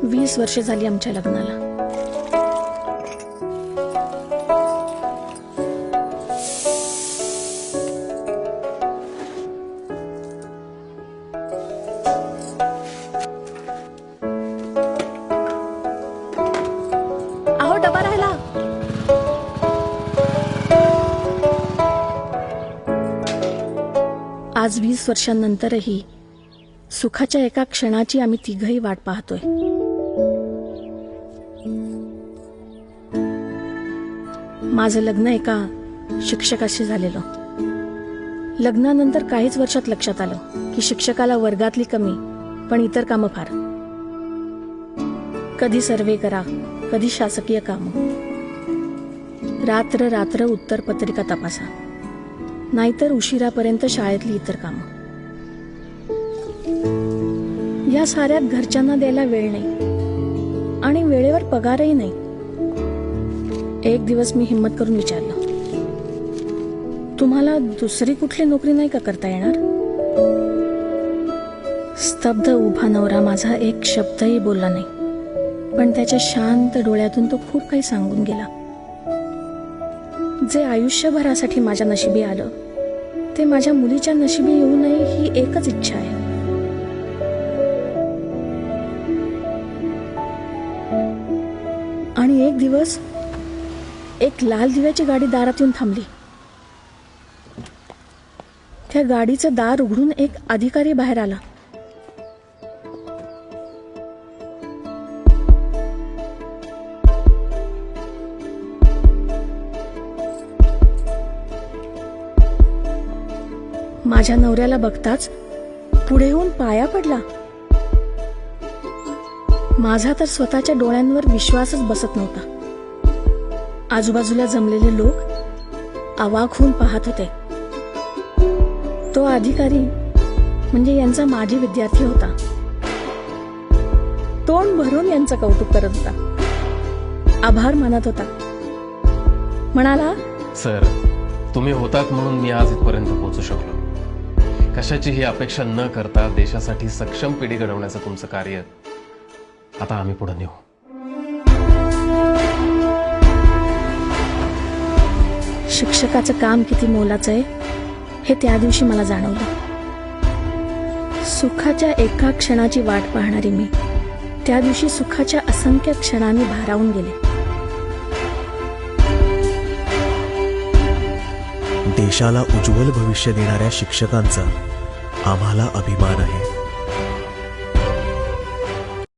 20 वर्षे झाली आमच्या लग्नाला. अहो डबा राहिला. आज 20 वर्षांनंतरही सुखाच्या एका क्षणाची आम्ही तिघही वाट पाहतोय. माझं लग्न एका शिक्षकाशी झालेलं. लग्नानंतर काहीच वर्षात लक्षात आलं की शिक्षकाला वर्गातली कमी पण इतर कामं फार. कधी सर्वे करा, कधी शासकीय कामं, रात्र रात्र उत्तरपत्रिका तपासा, नाहीतर उशिरापर्यंत शाळेतली इतर कामं. या साऱ्यात घरच्यांना द्यायला वेळ नाही आणि वेळेवर पगारही नाही. एक दिवस मी हिम्मत करून विचारलं, तुम्हाला दुसरी कुठली नोकरी नाही का करता येणार? स्तब्ध उभा नवरा माझा एक शब्दही बोलला नाही, पण त्याच्या शांत डोळ्यातून तो खूप काही सांगून गेला. जे आयुष्यभरासाठी माझ्या नशिबी आलं ते माझ्या मुलीच्या नशिबी येऊ नये ही एकच इच्छा आहे. आणि एक दिवस एक लाल दिव्याची गाडी दारात येऊन थांबली. त्या गाडीचं दार उघडून एक अधिकारी बाहेर आला. माझ्या नवऱ्याला बघताच पुढे येऊन पाया पडला. माझा तर स्वतःच्या डोळ्यांवर विश्वासच बसत नव्हता. आजूबाजूला जमलेले लोक अवाक होऊन पाहत होते. तो अधिकारी म्हणजे यांचा माजी विद्यार्थी होता. तोंड भरून यांचं कौतुक करत होता, आभार मानत होता. म्हणाला, सर, तुम्ही होतात म्हणून मी आज इथपर्यंत पोहोचू शकलो. कशाचीही अपेक्षा न करता देशासाठी सक्षम पिढी घडवण्याचं तुमचं कार्य आता आम्ही पुढे नेऊ. शिक्षकाचं काम किती मोलाचं आहे हे त्या दिवशी मला जाणवलं. सुखाच्या एका क्षणाची वाट पाहणारी मी त्या दिवशी सुखाच्या असंख्य क्षणांनी भारावून गेले. देशाला उज्ज्वल भविष्य देणाऱ्या शिक्षकांचा आम्हाला अभिमान आहे.